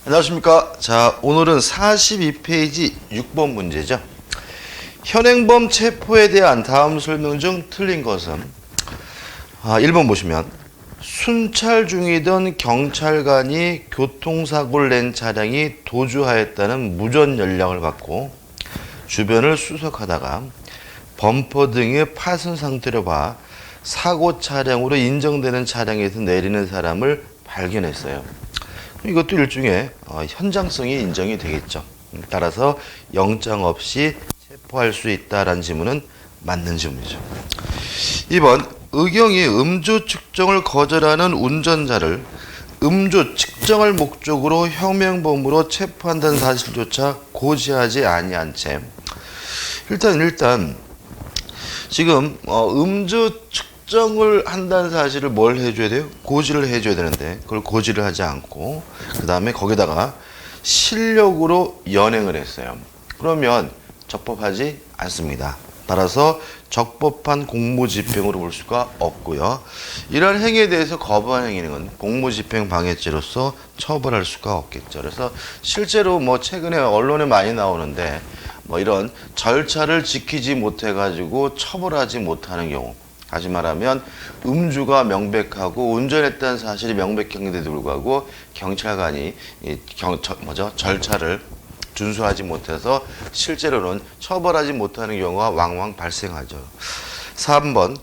안녕하십니까. 자, 오늘은 42페이지 6번 문제죠. 현행범 체포에 대한 다음 설명 중 틀린 것은 1번 보시면 순찰 중이던 경찰관이 교통사고를 낸 차량이 도주하였다는 무전 연락을 받고 주변을 수색하다가 범퍼 등의 파손 상태로 봐 사고 차량으로 인정되는 차량에서 내리는 사람을 발견했어요. 이것도 일종의 현장성이 인정이 되겠죠. 따라서 영장 없이 체포할 수 있다라는 지문은 맞는 지문이죠. 2번 의경이 음주 측정을 거절하는 운전자를 음주 측정을 목적으로 혁명범으로 체포한다는 사실조차 고지하지 아니한 채 일단 지금 음주 측정을 한다는 사실을 뭘 해줘야 돼요? 고지를 해줘야 되는데 그걸 고지를 하지 않고 그 다음에 거기다가 실력으로 연행을 했어요. 그러면 적법하지 않습니다. 따라서 적법한 공무집행으로 볼 수가 없고요. 이러한 행위에 대해서 거부한 행위는 공무집행 방해죄로서 처벌할 수가 없겠죠. 그래서 실제로 최근에 언론에 많이 나오는데 이런 절차를 지키지 못해가지고 처벌하지 못하는 경우, 다시 말하면 음주가 명백하고 운전했다는 사실이 명백한데도 불구하고 경찰관이 절차를 준수하지 못해서 실제로는 처벌하지 못하는 경우가 왕왕 발생하죠. 3번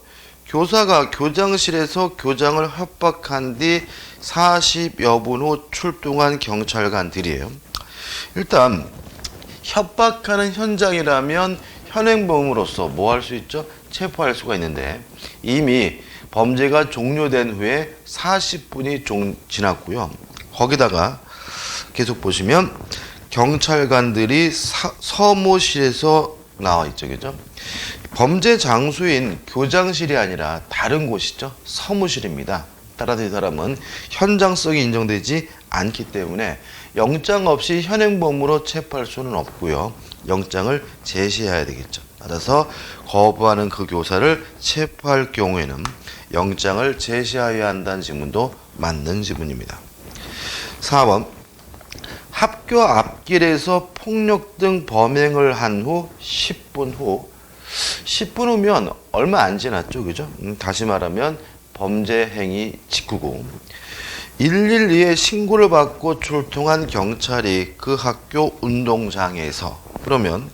교사가 교장실에서 교장을 협박한 뒤 40여 분 후 출동한 경찰관들이에요. 일단 협박하는 현장이라면 현행범으로서 뭐 할 수 있죠? 체포할 수가 있는데 이미 범죄가 종료된 후에 40분이 지났고요. 거기다가 계속 보시면 경찰관들이 서무실에서 나와 있죠. 그죠? 범죄 장소인 교장실이 아니라 다른 곳이죠. 서무실입니다. 따라서 이 사람은 현장성이 인정되지 않기 때문에 영장 없이 현행범으로 체포할 수는 없고요. 영장을 제시해야 되겠죠. 따라서 거부하는 그 교사를 체포할 경우에는 영장을 제시하여야 한다는 지문도 맞는 지문입니다. 4번 학교 앞길에서 폭력 등 범행을 한 후 10분 후면 얼마 안 지났죠. 그죠? 다시 말하면 범죄 행위 직후고 112에 신고를 받고 출동한 경찰이 그 학교 운동장에서, 그러면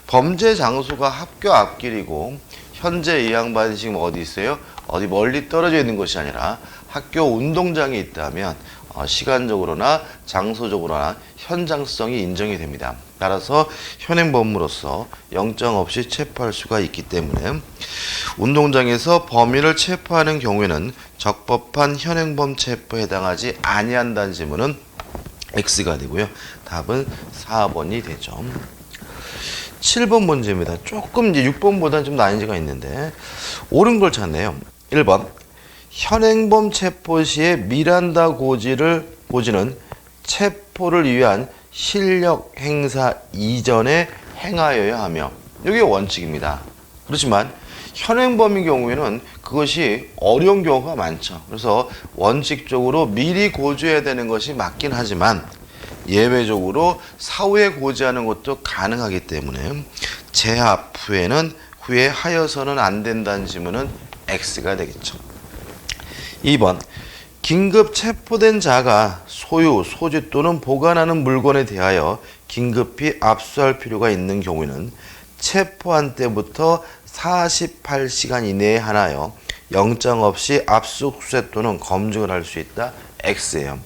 범죄 장소가 학교 앞길이고 현재 이 양반이 지금 어디 있어요? 어디 멀리 떨어져 있는 것이 아니라 학교 운동장에 있다면 시간적으로나 장소적으로나 현장성이 인정이 됩니다. 따라서 현행범으로서 영장 없이 체포할 수가 있기 때문에 운동장에서 범인을 체포하는 경우에는 적법한 현행범 체포에 해당하지 아니한다는 지문은 X가 되고요. 답은 4번이 되죠. 7번 문제입니다. 조금 이제 6번보다는 좀 난이도가 있는데 옳은 걸 찾네요. 1번 현행범 체포 시에 미란다 고지는 체포를 위한 실력 행사 이전에 행하여야 하며, 이게 원칙입니다. 그렇지만 현행범인 경우에는 그것이 어려운 경우가 많죠. 그래서 원칙적으로 미리 고지해야 되는 것이 맞긴 하지만 예외적으로 사후에 고지하는 것도 가능하기 때문에 재합 후에 하여서는 안 된다는 지문은 X가 되겠죠. 2번 긴급 체포된 자가 소유, 소지 또는 보관하는 물건에 대하여 긴급히 압수할 필요가 있는 경우에는 체포한 때부터 48시간 이내에 하나여 영장 없이 압수수색 또는 검증을 할 수 있다. X예요.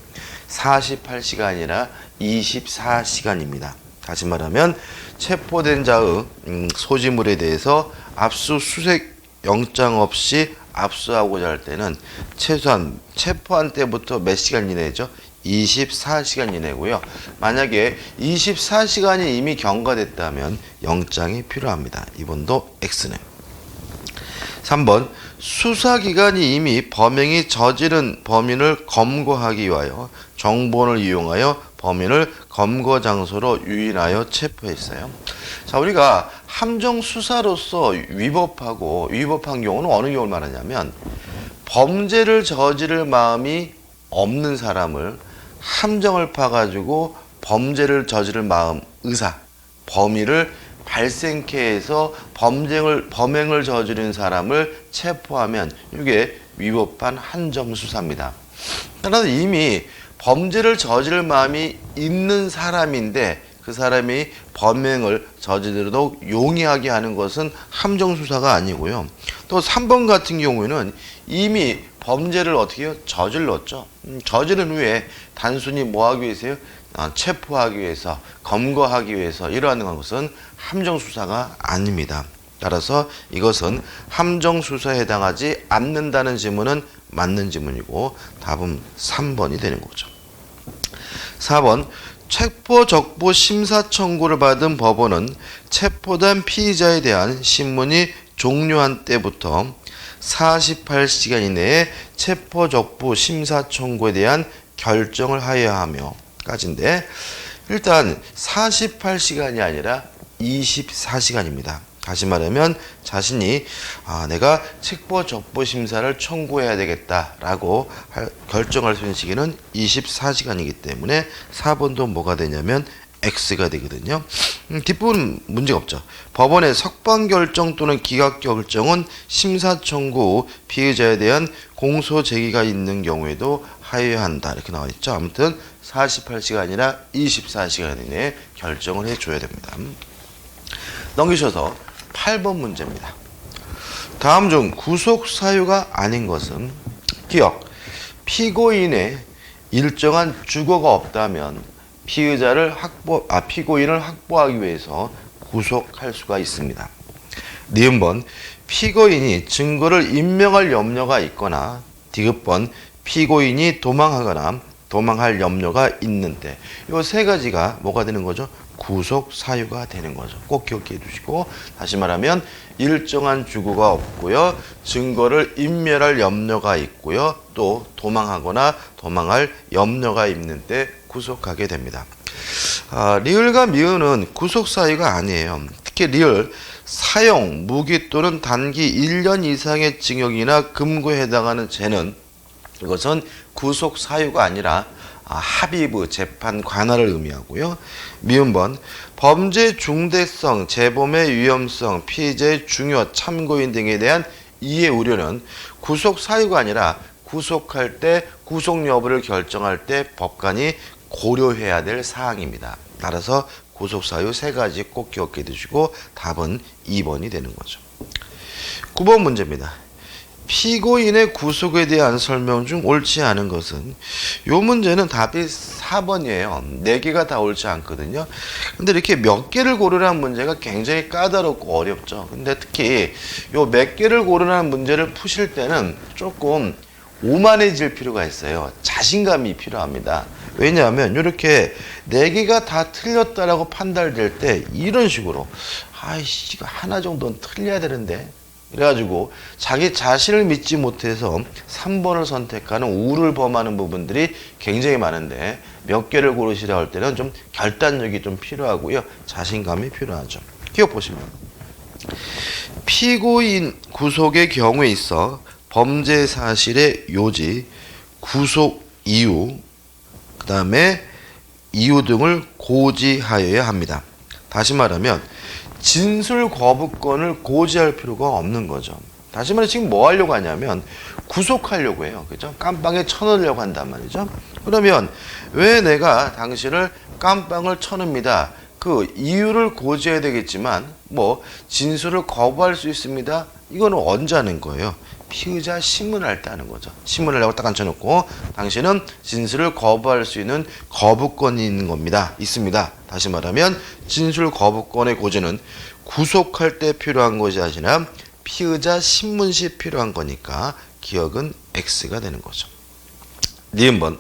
48시간이라 24시간입니다. 다시 말하면 체포된 자의 소지물에 대해서 압수수색 영장 없이 압수하고자 할 때는 최소한 체포한 때부터 몇 시간 이내죠? 24시간 이내고요. 만약에 24시간이 이미 경과됐다면 영장이 필요합니다. 이번도 X네. 3번 수사기관이 이미 범행이 저지른 범인을 검거하기 위하여 정보원을 이용하여 범인을 검거 장소로 유인하여 체포했어요. 자, 우리가 함정 수사로서 위법한 경우는 어느 경우를 말하냐면 범죄를 저지를 마음이 없는 사람을 함정을 파가지고 범죄를 저지를 마음, 의사, 범위를 발생케 해서 범행을 저지른 사람을 체포하면 이게 위법한 함정수사입니다. 따라서 이미 범죄를 저지를 마음이 있는 사람인데 그 사람이 범행을 저지르도록 용이하게 하는 것은 함정수사가 아니고요. 또 3번 같은 경우에는 이미 범죄를 어떻게 해요? 저질렀죠. 저지른 후에 단순히 뭐 하기 위해서요? 체포하기 위해서, 검거하기 위해서 이러한 것은 함정수사가 아닙니다. 따라서 이것은 함정수사에 해당하지 않는다는 지문은 맞는 지문이고 답은 3번이 되는 거죠. 4번 체포 적부 심사 청구를 받은 법원은 체포된 피의자에 대한 신문이 종료한 때부터 48시간 이내에 체포 적부 심사 청구에 대한 결정을 하여야 하며 까지인데 일단 48시간이 아니라 24시간입니다. 다시 말하면 자신이 내가 체포 적부 심사를 청구해야 되겠다라고 결정할 수 있는 시기는 24시간이기 때문에 4번도 뭐가 되냐면 X가 되거든요. 뒷부분 문제가 없죠. 법원의 석방 결정 또는 기각 결정은 심사 청구 후 피의자에 대한 공소 제기가 있는 경우에도 하여야 한다. 이렇게 나와 있죠. 아무튼 48시간 아니라 24시간 이내에 결정을 해줘야 됩니다. 넘기셔서 8번 문제입니다. 다음 중 구속 사유가 아닌 것은 기억, 피고인의 일정한 주거가 없다면 피의자를 피고인을 확보하기 위해서 구속할 수가 있습니다. 니은번 피고인이 증거를 인멸할 염려가 있거나 디귿번 피고인이 도망하거나 도망할 염려가 있는데 이 세 가지가 뭐가 되는 거죠? 구속 사유가 되는 거죠. 꼭 기억해 두시고 다시 말하면 일정한 주거가 없고요. 증거를 인멸할 염려가 있고요. 또 도망하거나 도망할 염려가 있는 때 구속하게 됩니다. 리을과 미은은 구속 사유가 아니에요. 특히 리을 사형, 무기 또는 단기 1년 이상의 징역이나 금고에 해당하는 죄는 이것은 구속 사유가 아니라 합의부, 재판 관할을 의미하고요. 미음번 범죄 중대성, 재범의 위험성, 피의자의 중요, 참고인 등에 대한 이해 우려는 구속 사유가 아니라 구속할 때 구속 여부를 결정할 때 법관이 고려해야 될 사항입니다. 따라서 구속 사유 세 가지 꼭 기억해 두시고 답은 2번이 되는 거죠. 9번 문제입니다. 피고인의 구속에 대한 설명 중 옳지 않은 것은 이 문제는 답이 4번이에요. 4개가 다 옳지 않거든요. 근데 이렇게 몇 개를 고르라는 문제가 굉장히 까다롭고 어렵죠. 근데 특히 요 몇 개를 고르라는 문제를 푸실 때는 조금 오만해질 필요가 있어요. 자신감이 필요합니다. 왜냐하면 이렇게 4개가 다 틀렸다라고 판단될 때 이런 식으로 아이씨 이거 하나 정도는 틀려야 되는데 그래가지고 자기 자신을 믿지 못해서 3번을 선택하는 우를 범하는 부분들이 굉장히 많은데 몇 개를 고르시라 할 때는 좀 결단력이 좀 필요하고요. 자신감이 필요하죠. 기억 보시면 피고인 구속의 경우에 있어 범죄 사실의 요지, 구속 이유, 그 다음에 이유 등을 고지하여야 합니다. 다시 말하면 진술 거부권을 고지할 필요가 없는 거죠. 다시 말해 지금 뭐 하려고 하냐면 구속하려고 해요. 그죠? 깜빵에 쳐넣으려고 한단 말이죠. 그러면 왜 내가 당신을 깜빵을 쳐넣습니다. 그 이유를 고지해야 되겠지만 뭐 진술을 거부할 수 있습니다. 이거는 언제 하는 거예요? 피의자 신문할 때 하는 거죠. 신문을 하고 딱 앉혀놓고 당신은 진술을 거부할 수 있는 거부권이 있는 겁니다. 있습니다. 다시 말하면 진술 거부권의 고지는 구속할 때 필요한 것이 아니라 피의자 신문 시 필요한 거니까 기억은 X가 되는 거죠. 니은번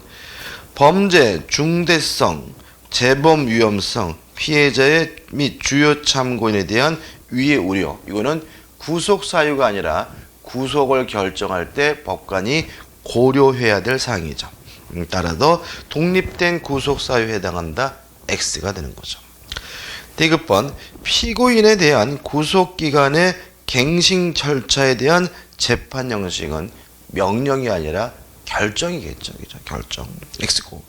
범죄 중대성, 재범 위험성, 피해자의 및 주요 참고인에 대한 위의 우려 이거는 구속 사유가 아니라 구속을 결정할 때 법관이 고려해야 될 사항이죠. 따라서 독립된 구속 사유에 해당한다. X가 되는 거죠. 디귿번 피고인에 대한 구속기간의 갱신 절차에 대한 재판 형식은 명령이 아니라 결정이겠죠. 그죠? 결정. X고.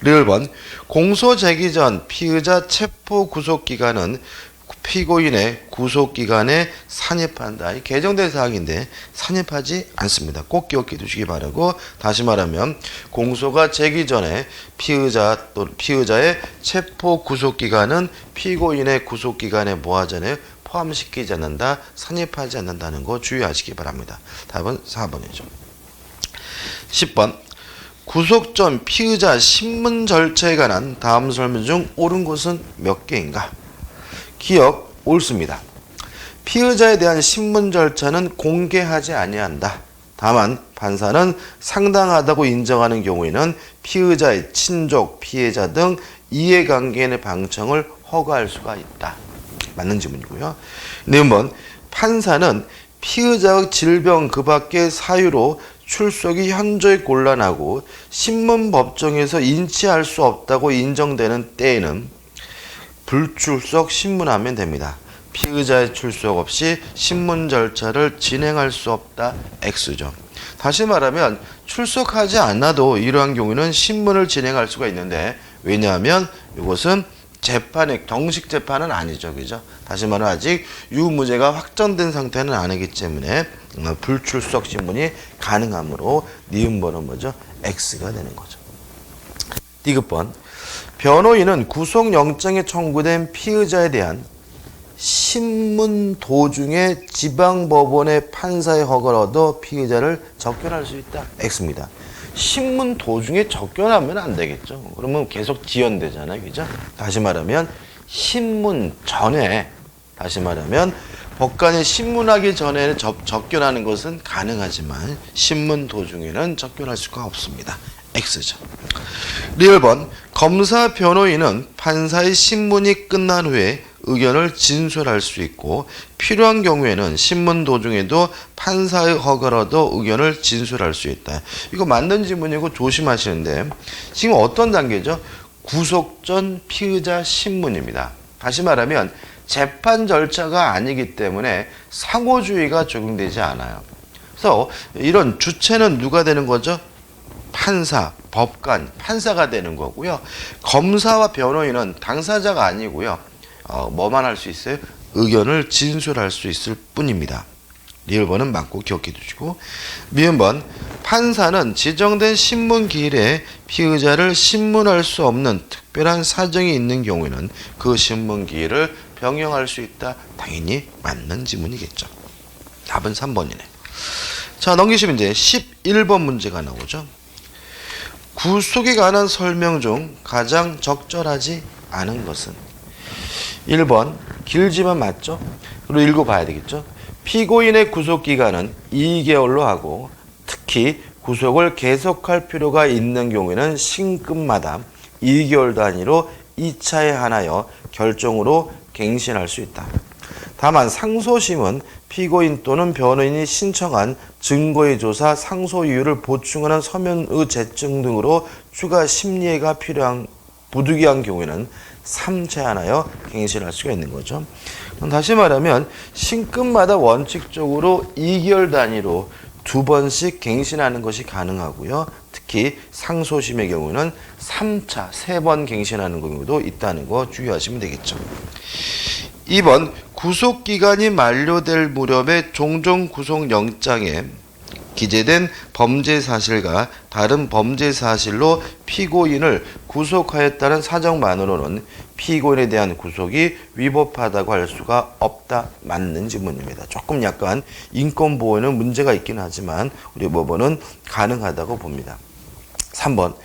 리을 번 공소 제기 전 피의자 체포 구속 기간은 피고인의 구속 기간에 산입한다. 이 개정된 사항인데 산입하지 않습니다. 꼭 기억해 두시기 바라고, 다시 말하면 공소가 제기 전에 피의자 또는 피의자의 체포 구속 기간은 피고인의 구속 기간에 뭐 하잖아요? 포함시키지 않는다, 산입하지 않는다는 거 주의하시기 바랍니다. 답은 4번이죠. 10번 구속 전 피의자 신문 절차에 관한 다음 설명 중 옳은 것은 몇 개인가? 기억 옳습니다. 피의자에 대한 신문 절차는 공개하지 아니한다. 다만 판사는 상당하다고 인정하는 경우에는 피의자의 친족, 피해자 등 이해관계인의 방청을 허가할 수가 있다. 맞는 질문이고요. 네 번 판사는 피의자의 질병 그 밖의 사유로 출석이 현저히 곤란하고 신문 법정에서 인치할 수 없다고 인정되는 때에는 불출석 신문하면 됩니다. 피의자의 출석 없이 신문 절차를 진행할 수 없다. X죠. 다시 말하면 출석하지 않아도 이러한 경우는 신문을 진행할 수가 있는데, 왜냐하면 이것은 재판의 정식 재판은 아니죠. 그죠? 다시 말하면 아직 유무죄가 확정된 상태는 아니기 때문에 불출석 신문이 가능하므로 니은번은 뭐죠? X가 되는 거죠. 디귿번 변호인은 구속영장에 청구된 피의자에 대한 신문 도중에 지방법원의 판사의 허가를 얻어 피의자를 접견할 수 있다. X입니다. 신문 도중에 접견하면 안 되겠죠. 그러면 계속 지연되잖아요. 그죠? 다시 말하면 신문 전에, 다시 말하면 법관이 신문하기 전에 접견하는 것은 가능하지만 신문 도중에는 접견할 수가 없습니다. X죠. 리을 번 검사 변호인은 판사의 신문이 끝난 후에 의견을 진술할 수 있고 필요한 경우에는 신문 도중에도 판사의 허가를 얻어 의견을 진술할 수 있다. 이거 맞는 질문이고 조심하시는데, 지금 어떤 단계죠? 구속 전 피의자 신문입니다. 다시 말하면 재판 절차가 아니기 때문에 상호주의가 적용되지 않아요. 그래서 이런 주체는 누가 되는 거죠? 판사, 법관, 판사가 되는 거고요. 검사와 변호인은 당사자가 아니고요. 뭐만 할 수 있어요? 의견을 진술할 수 있을 뿐입니다. 리을번은 맞고 기억해 두시고, 미음번 판사는 지정된 신문 기일에 피의자를 신문할 수 없는 특별한 사정이 있는 경우에는 그 신문 기일을 병행할 수 있다. 당연히 맞는 지문이겠죠. 답은 3번이네. 자, 넘기시면 이제 11번 문제가 나오죠. 구속에 관한 설명 중 가장 적절하지 않은 것은? 1번 길지만 맞죠? 그리고 읽어봐야 되겠죠? 피고인의 구속기간은 2개월로 하고 특히 구속을 계속할 필요가 있는 경우에는 신급마다 2개월 단위로 2차에 한하여 결정으로 갱신할 수 있다. 다만 상소심은 피고인 또는 변호인이 신청한 증거의 조사, 상소 이유를 보충하는 서면의 제청 등으로 추가 심리가 필요한 부득이한 경우에는 3차에 한하여 갱신할 수가 있는 거죠. 다시 말하면 신급마다 원칙적으로 2개월 단위로 2번씩 갱신하는 것이 가능하고요. 특히 상소심의 경우는 3차, 3번 갱신하는 경우도 있다는 거 주의하시면 되겠죠. 2번 구속기간이 만료될 무렵에 종종 구속영장에 기재된 범죄 사실과 다른 범죄 사실로 피고인을 구속하였다는 사정만으로는 피고인에 대한 구속이 위법하다고 할 수가 없다. 맞는 질문입니다. 조금 약간 인권보호에는 문제가 있긴 하지만 우리 법원은 가능하다고 봅니다. 3번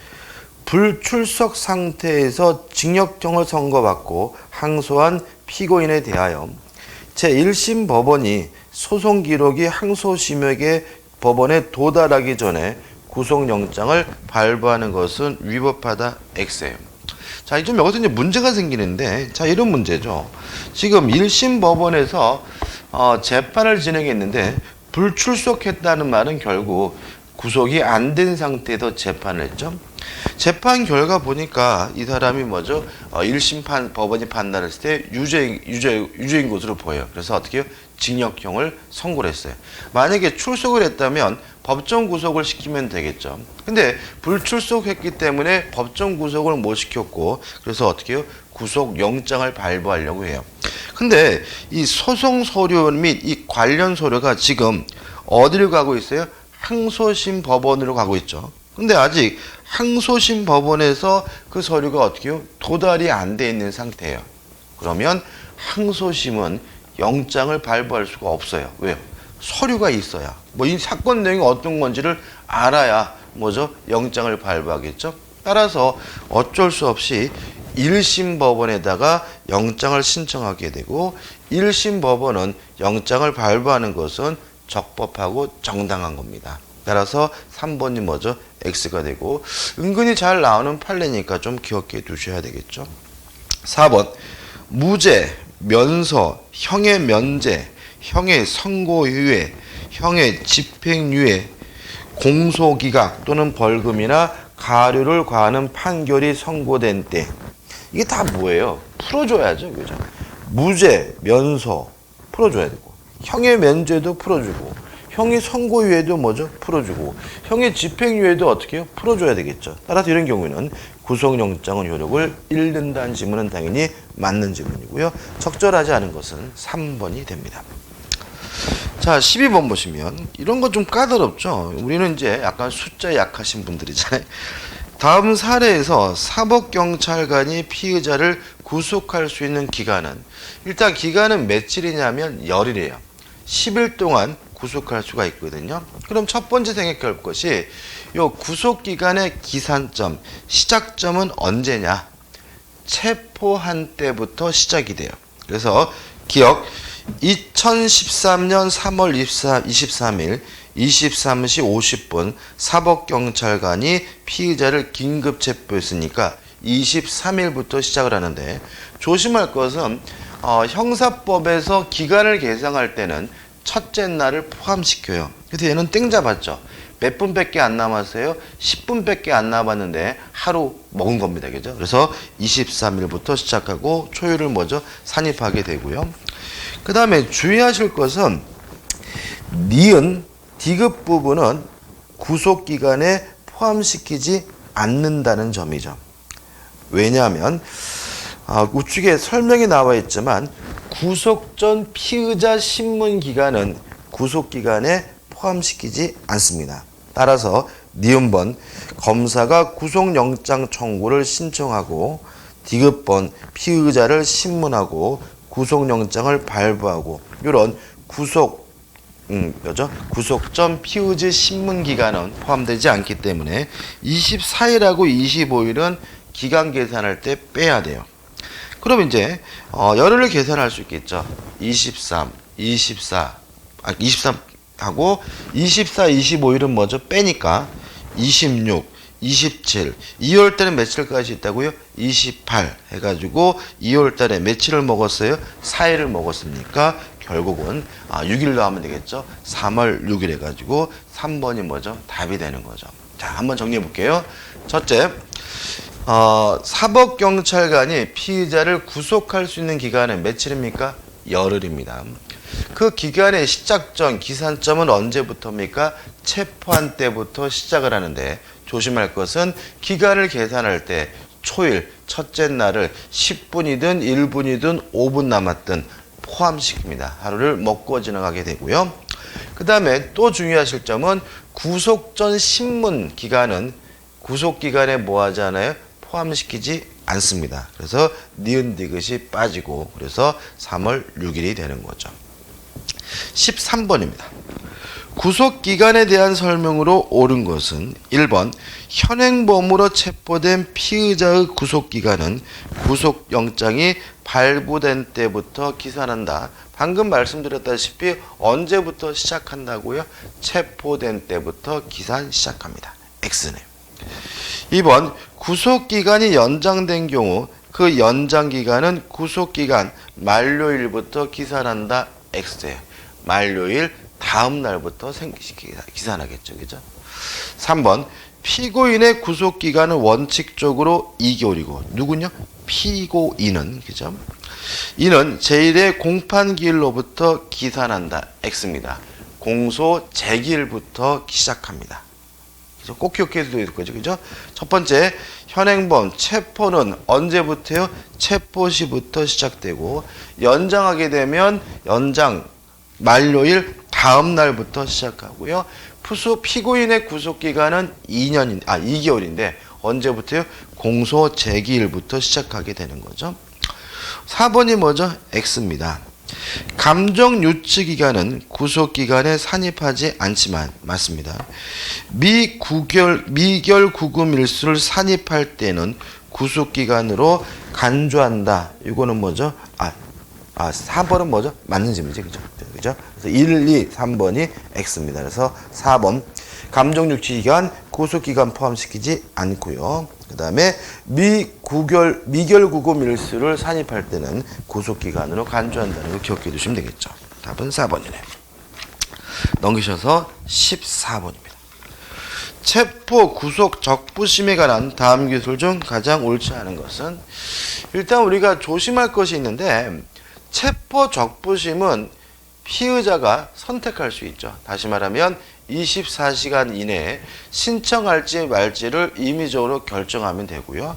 불출석 상태에서 징역형을 선고받고 항소한 피고인에 대하여 제1심 법원이 소송 기록이 항소심에게 법원에 도달하기 전에 구속영장을 발부하는 것은 위법하다. X예요. 자, 좀 여기서 이제 문제가 생기는데, 자, 이런 문제죠. 지금 1심 법원에서 재판을 진행했는데 불출석했다는 말은 결국 구속이 안 된 상태에서 재판을 했죠. 재판 결과 보니까 이 사람이 뭐죠? 1심 법원이 판단했을 때 유죄인 것으로 보여요. 그래서 어떻게 해요? 징역형을 선고를 했어요. 만약에 출석을 했다면 법정 구속을 시키면 되겠죠. 근데 불출석했기 때문에 법정 구속을 못 시켰고, 그래서 어떻게 해요? 구속 영장을 발부하려고 해요. 근데 이 소송 서류 및 이 관련 서류가 지금 어디로 가고 있어요? 항소심 법원으로 가고 있죠. 근데 아직 항소심 법원에서 그 서류가 어떻게 해요? 도달이 안 돼 있는 상태예요. 그러면 항소심은 영장을 발부할 수가 없어요. 왜요? 서류가 있어야, 뭐 이 사건 내용이 어떤 건지를 알아야 뭐죠? 영장을 발부하겠죠. 따라서 어쩔 수 없이 1심 법원에다가 영장을 신청하게 되고, 1심 법원은 영장을 발부하는 것은 적법하고 정당한 겁니다. 따라서 3번이 뭐죠? X가 되고, 은근히 잘 나오는 판례니까 좀 기억해 두셔야 되겠죠. 4번 무죄, 면서, 형의 면제, 형의 선고유예, 형의 집행유예, 공소기각 또는 벌금이나 가료를 과하는 판결이 선고된 때, 이게 다 뭐예요? 풀어줘야죠, 그죠? 무죄, 면서 풀어줘야 되고, 형의 면제도 풀어주고, 형의 선고유예도 뭐죠? 풀어주고, 형의 집행유예도 어떻게 해요? 풀어줘야 되겠죠. 따라서 이런 경우에는 구속영장은 효력을 잃는다는 지문은 당연히 맞는 지문이고요. 적절하지 않은 것은 3번이 됩니다. 자, 12번 보시면 이런 거 좀 까다롭죠. 우리는 이제 약간 숫자 약하신 분들이잖아요. 다음 사례에서 사법경찰관이 피의자를 구속할 수 있는 기간은, 일단 기간은 며칠이냐면 열일이에요. 10일 동안 구속할 수가 있거든요. 그럼 첫 번째 생각할 것이 요 구속기간의 기산점, 시작점은 언제냐? 체포한 때부터 시작이 돼요. 그래서 기억, 2013년 3월 23일 23시 50분 사법경찰관이 피의자를 긴급 체포했으니까 23일부터 시작을 하는데, 조심할 것은 형사법에서 기간을 계상할 때는 첫째 날을 포함시켜요. 그래서 얘는 땡 잡았죠. 몇 분밖에 안 남았어요? 10분밖에 안 남았는데 하루 먹은 겁니다. 그죠? 그래서 23일부터 시작하고 초율을 뭐죠? 산입하게 되고요. 그 다음에 주의하실 것은 니은 디귿 부분은 구속기간에 포함시키지 않는다는 점이죠. 왜냐하면 우측에 설명이 나와 있지만 구속 전 피의자 신문 기간은 구속기간에 포함시키지 않습니다. 따라서 니은번 검사가 구속영장 청구를 신청하고, 디귿번 피의자를 신문하고 구속영장을 발부하고, 이런 구속 전 피의자 신문 기간은 포함되지 않기 때문에 24일하고 25일은 기간 계산할 때 빼야 돼요. 그럼 이제 열흘을 계산할 수 있겠죠. 23하고 24, 25일은 뭐죠? 빼니까 26, 27, 2월 달에 며칠까지 있다고요? 28 해가지고 2월 달에 며칠을 먹었어요? 4일을 먹었으니까 결국은 6일 더하면 되겠죠? 3월 6일 해가지고 3번이 뭐죠? 답이 되는 거죠. 자, 한번 정리해 볼게요. 첫째, 사법경찰관이 피의자를 구속할 수 있는 기간은 며칠입니까? 열흘입니다. 그 기간의 시작점, 기산점은 언제부터입니까? 체포한 때부터 시작을 하는데, 조심할 것은 기간을 계산할 때 초일, 첫째 날을 10분이든 1분이든 5분 남았든 포함시킵니다. 하루를 먹고 지나가게 되고요. 그 다음에 또 중요하실 점은 구속 전 신문 기간은 구속기간에 뭐 하잖아요? 포함시키지 않습니다. 그래서 니은 디귿이 빠지고, 그래서 3월 6일이 되는 거죠. 13번입니다. 구속기간에 대한 설명으로 옳은 것은 1번 현행범으로 체포된 피의자의 구속기간은 구속영장이 발부된 때부터 기산한다. 방금 말씀드렸다시피 언제부터 시작한다고요? 체포된 때부터 기산 시작합니다. X네요. 2번 구속기간이 연장된 경우 그 연장기간은 구속기간 만료일부터 기산한다. X예요. 만료일 다음 날부터 기산하겠죠. 그죠? 3번 피고인의 구속기간은 원칙적으로 2개월이고 누군요? 피고인은 그죠? 이는 제1의 공판기일로부터 기산한다. X입니다. 공소 제기일부터 시작합니다. 그죠? 꼭 기억해도 될 거죠. 그죠? 첫 번째, 현행범 체포는 언제부터요? 체포시부터 시작되고 연장하게 되면 연장 만료일 다음 날부터 시작하고요. 피고인의 구속기간은 2개월인데 언제부터요? 공소 제기일부터 시작하게 되는 거죠. 4번이 뭐죠? X입니다. 감정유치기간은 구속기간에 산입하지 않지만 맞습니다. 미결 구금일수를 산입할 때는 구속기간으로 간주한다. 이거는 뭐죠? 4번은 뭐죠? 맞는 질문이지. 그죠? 그죠? 그래서 1, 2, 3번이 X입니다. 그래서 4번 감정유치기간 구속기간 포함시키지 않고요. 그 다음에 미결 구금일수를 산입할 때는 구속기간으로 간주한다는 걸 기억해 두시면 되겠죠. 답은 4번이네요. 넘기셔서 14번입니다. 체포 구속 적부심에 관한 다음 기술 중 가장 옳지 않은 것은 일단 우리가 조심할 것이 있는데 체포 적부심은 피의자가 선택할 수 있죠. 다시 말하면 24시간 이내에 신청할지 말지를 임의적으로 결정하면 되고요.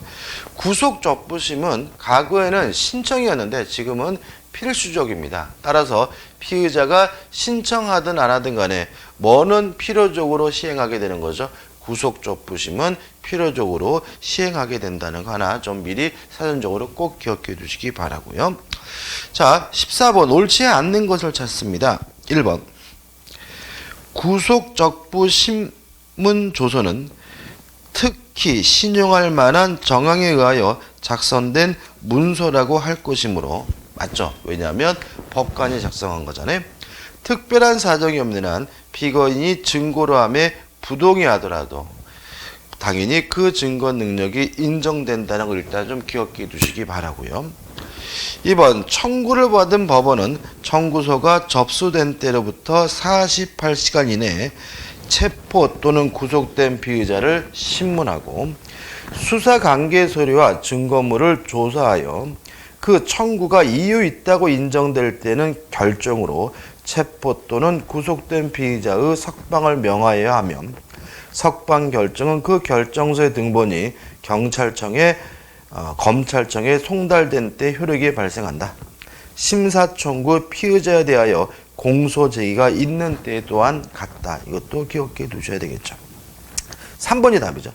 구속 적부심은 과거에는 신청이었는데 지금은 필수적입니다. 따라서 피의자가 신청하든 안 하든 간에 뭐는 필요적으로 시행하게 되는 거죠. 구속 적부심은 필요적으로 시행하게 된다는 거 하나 좀 미리 사전적으로 꼭 기억해 두시기 바라고요. 자, 14번 옳지 않는 것을 찾습니다. 1번 구속적부 신문조서는 특히 신용할 만한 정황에 의하여 작성된 문서라고 할 것이므로 맞죠? 왜냐하면 법관이 작성한 거잖아요. 특별한 사정이 없는 한 피고인이 증거로 함에 부동의하더라도 당연히 그 증거 능력이 인정된다는 걸 일단 좀 기억해 두시기 바라고요. 2번 청구를 받은 법원은 청구서가 접수된 때로부터 48시간 이내에 체포 또는 구속된 피의자를 신문하고 수사관계 서류와 증거물을 조사하여 그 청구가 이유 있다고 인정될 때는 결정으로 체포 또는 구속된 피의자의 석방을 명하여야 하면 석방 결정은 그 결정서의 등본이 경찰청에 검찰청에 송달된 때 효력이 발생한다. 심사 청구 피의자에 대하여 공소 제기가 있는 때 또한 같다. 이것도 기억해 두셔야 되겠죠. 3번이 답이죠.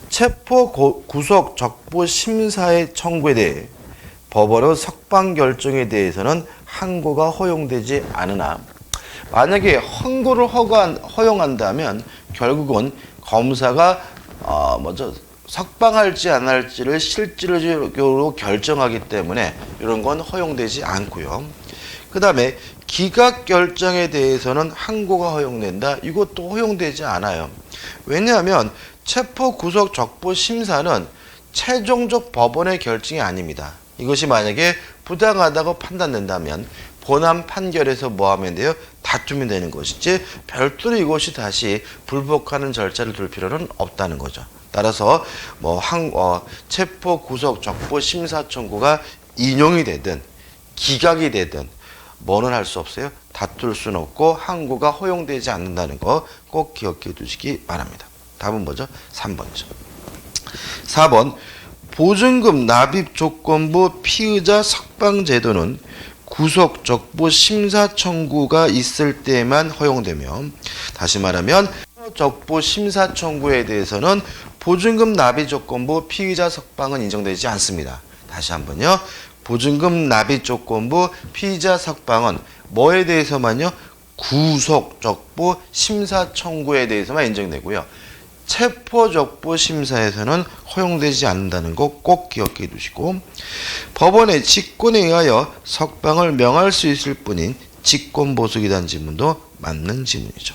체포 구속 적부 심사의 청구에 대해 법원의 석방 결정에 대해서는 항고가 허용되지 않으나 만약에 항고를 허용한다면 결국은 검사가 석방할지 안 할지를 실질적으로 결정하기 때문에 이런 건 허용되지 않고요. 그 다음에 기각 결정에 대해서는 항고가 허용된다. 이것도 허용되지 않아요. 왜냐하면 체포 구속 적부 심사는 최종적 법원의 결정이 아닙니다. 이것이 만약에 부당하다고 판단된다면 본안 판결에서 뭐 하면 돼요? 다투면 되는 것이지 별도로 이것이 다시 불복하는 절차를 둘 필요는 없다는 거죠. 따라서 체포 구속 적부 심사 청구가 인용이 되든 기각이 되든 뭐는 할 수 없어요. 다툴 수는 없고 항고가 허용되지 않는다는 거 꼭 기억해 두시기 바랍니다. 답은 뭐죠? 3번이죠. 4번 보증금 납입 조건부 피의자 석방 제도는 구속 적부 심사 청구가 있을 때만 허용되며 다시 말하면 적부 심사 청구에 대해서는 보증금 납입 조건부 피의자 석방은 인정되지 않습니다. 다시 한번요. 보증금 납입 조건부 피의자 석방은 뭐에 대해서만요? 구속 적부 심사 청구에 대해서만 인정되고요. 체포 적부 심사에서는 허용되지 않는다는 거 꼭 기억해 두시고 법원의 직권에 의하여 석방을 명할 수 있을 뿐인 직권보수기단 지문도 맞는 지문이죠.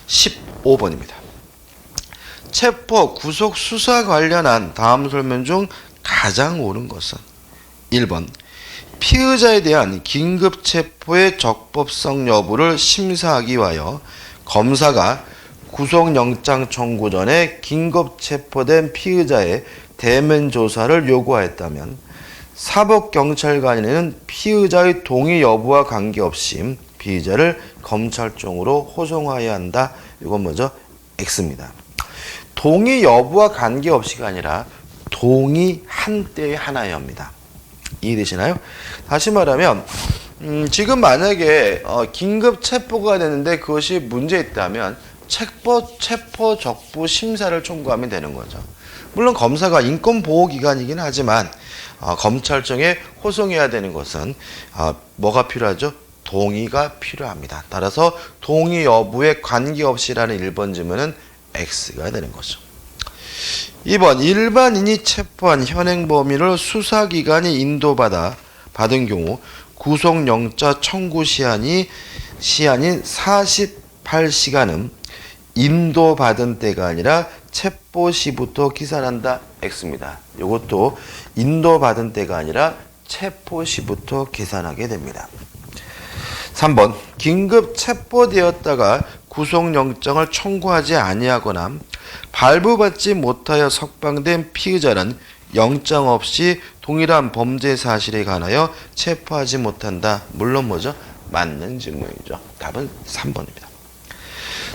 15번입니다. 체포 구속 수사 관련한 다음 설명 중 가장 옳은 것은 1번 피의자에 대한 긴급 체포의 적법성 여부를 심사하기 위하여 검사가 구속영장 청구 전에 긴급 체포된 피의자의 대면 조사를 요구하였다면 사법경찰관에는 피의자의 동의 여부와 관계없이 피의자를 검찰청으로 호송하여야 한다. 이건 뭐죠? X입니다. 동의 여부와 관계없이가 아니라 동의한 때의 하나여야 합니다. 이해되시나요? 다시 말하면 지금 만약에 긴급 체포가 되는데 그것이 문제 있다면 체포 적부 심사를 청구하면 되는 거죠. 물론 검사가 인권보호기관이긴 하지만 검찰청에 호송해야 되는 것은 뭐가 필요하죠? 동의가 필요합니다. 따라서 동의 여부에 관계없이라는 1번 질문은 X가 되는 거죠. 2번 일반인이 체포한 현행 범인을 수사기관이 받은 경우 구속영장 청구 시한인 48시간은 인도받은 때가 아니라 체포 시부터 기산한다. X입니다. 이것도 인도받은 때가 아니라 체포 시부터 계산하게 됩니다. 3번 긴급 체포되었다가 구속영장을 청구하지 아니하거나 발부받지 못하여 석방된 피의자는 영장 없이 동일한 범죄 사실에 관하여 체포하지 못한다. 물론 뭐죠? 맞는 질문이죠. 답은 3번입니다.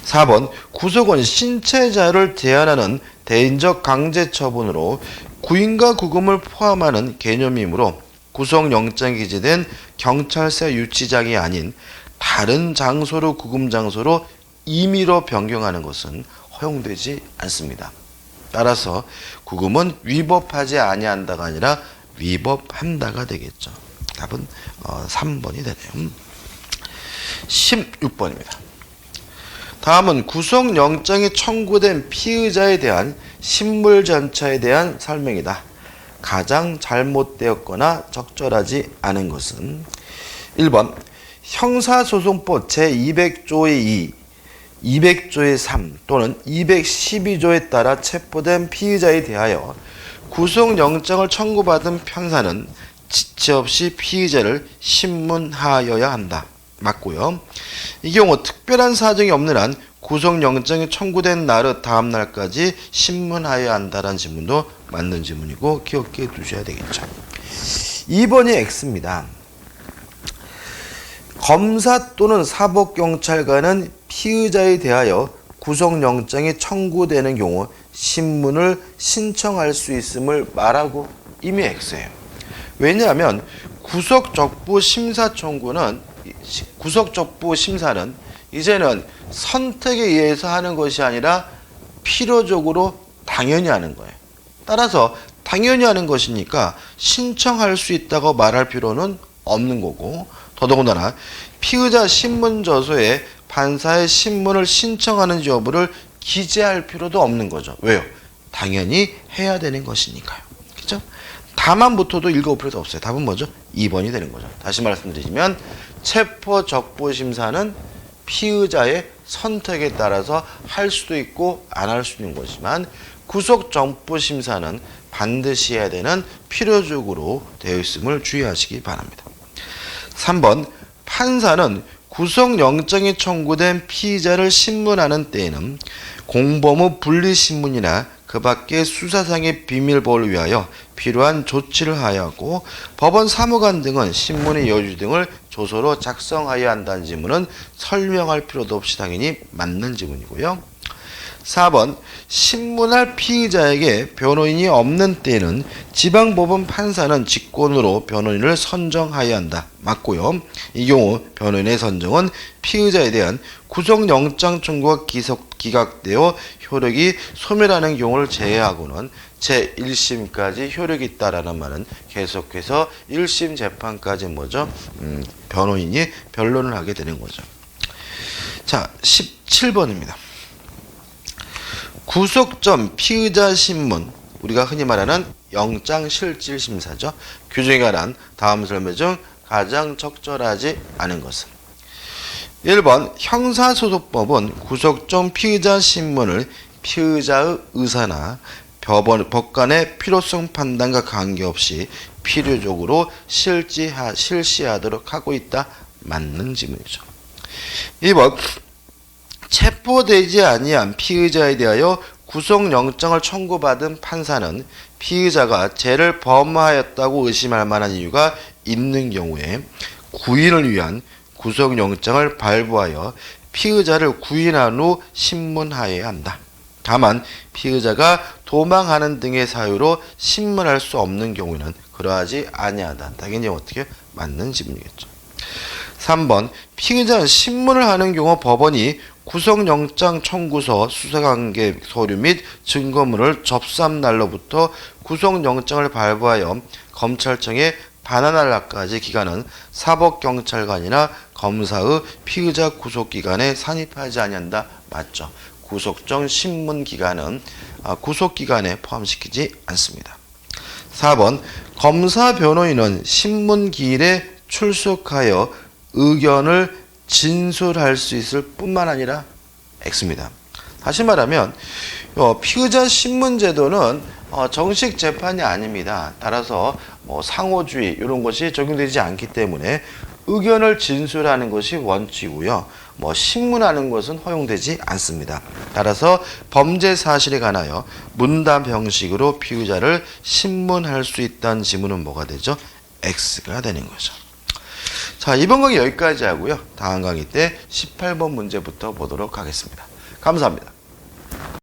4번 구속은 신체자를 제한하는 대인적 강제 처분으로 구인과 구금을 포함하는 개념이므로 구속영장이 기재된 경찰서 유치장이 아닌 다른 장소로 구금 장소로 임의로 변경하는 것은 허용되지 않습니다. 따라서 구금은 위법하지 아니한다가 아니라 위법한다가 되겠죠. 답은 3번이 되네요. 16번입니다. 다음은 구속영장이 청구된 피의자에 대한 신물전차에 대한 설명이다. 가장 잘못되었거나 적절하지 않은 것은 1번 형사소송법 제200조의 2, 200조의 3 또는 212조에 따라 체포된 피의자에 대하여 구속영장을 청구받은 판사는 지체 없이 피의자를 신문하여야 한다. 맞고요. 이 경우 특별한 사정이 없는 한 구속영장이 청구된 날의 다음 날까지 신문하여야 한다는 질문도 맞는 질문이고 기억해 두셔야 되겠죠. 2번이 X입니다. 검사 또는 사법경찰관은 피의자에 대하여 구속영장이 청구되는 경우 신문을 신청할 수 있음을 말하고 이미 X예요. 왜냐하면 구속적부 심사 청구는 구속적부 심사는 이제는 선택에 의해서 하는 것이 아니라 필요적으로 당연히 하는 거예요. 따라서 당연히 하는 것이니까 신청할 수 있다고 말할 필요는 없는 거고 더더군다나 피의자 신문저서에 판사의 신문을 신청하는지 여부를 기재할 필요도 없는 거죠. 왜요? 당연히 해야 되는 것이니까요. 그렇죠? 다만 붙어도 읽어볼 필요도 없어요. 답은 뭐죠? 2번이 되는 거죠. 다시 말씀드리면 체포적부심사는 피의자의 선택에 따라서 할 수도 있고 안 할 수 있는 거지만 구속정부심사는 반드시 해야 되는 필요적으로 되어 있음을 주의하시기 바랍니다. 3번 판사는 구속영장이 청구된 피의자를 신문하는 때에는 공범 후 분리신문이나 그 밖의 수사상의 비밀보호를 위하여 필요한 조치를 하여하고 법원 사무관 등은 신문의 여주 등을 조서로 작성하여야 한다는 지문은 설명할 필요도 없이 당연히 맞는 지문이고요. 4번 신문할 피의자에게 변호인이 없는 때에는 지방법원 판사는 직권으로 변호인을 선정하여야 한다. 맞고요. 이 경우 변호인의 선정은 피의자에 대한 구속영장 청구가 기각되어 효력이 소멸하는 경우를 제외하고는 제1심까지 효력이 있다라는 말은 계속해서 1심 재판까지 뭐죠? 변호인이 변론을 하게 되는 거죠. 자, 17번입니다. 구속 전 피의자 신문, 우리가 흔히 말하는 영장실질심사죠. 규정에 관한 다음 설명 중 가장 적절하지 않은 것은 1번 형사소송법은 구속 전 피의자 신문을 피의자의 의사나 법관의 필요성 판단과 관계없이 필요적으로 실시하도록 하고 있다. 맞는 지문이죠. 2번 체포되지 아니한 피의자에 대하여 구속영장을 청구받은 판사는 피의자가 죄를 범하였다고 의심할 만한 이유가 있는 경우에 구인을 위한 구속영장을 발부하여 피의자를 구인한 후 신문하여야 한다. 다만 피의자가 도망하는 등의 사유로 신문할 수 없는 경우에는 그러하지 아니하다. 당연히 어떻게 맞는 지문이겠죠. 3번 피의자는 신문을 하는 경우 법원이 구속영장 청구서, 수사관계 서류 및 증거물을 접수한 날로부터 구속영장을 발부하여 검찰청에 반환할 날까지 기간은 사법경찰관이나 검사의 피의자 구속기간에 산입하지 아니한다. 맞죠? 구속전 신문기간은 구속기간에 포함시키지 않습니다. 4번 검사 변호인은 신문기일에 출석하여 의견을 진술할 수 있을 뿐만 아니라 X입니다. 다시 말하면 피의자 신문제도는 정식 재판이 아닙니다. 따라서 상호주의 이런 것이 적용되지 않기 때문에 의견을 진술하는 것이 원칙이고요. 신문하는 것은 허용되지 않습니다. 따라서 범죄 사실에 관하여 문답 형식으로 피의자를 신문할 수 있다는 지문은 뭐가 되죠? X가 되는 거죠. 자, 이번 강의 여기까지 하고요. 다음 강의 때 18번 문제부터 보도록 하겠습니다. 감사합니다.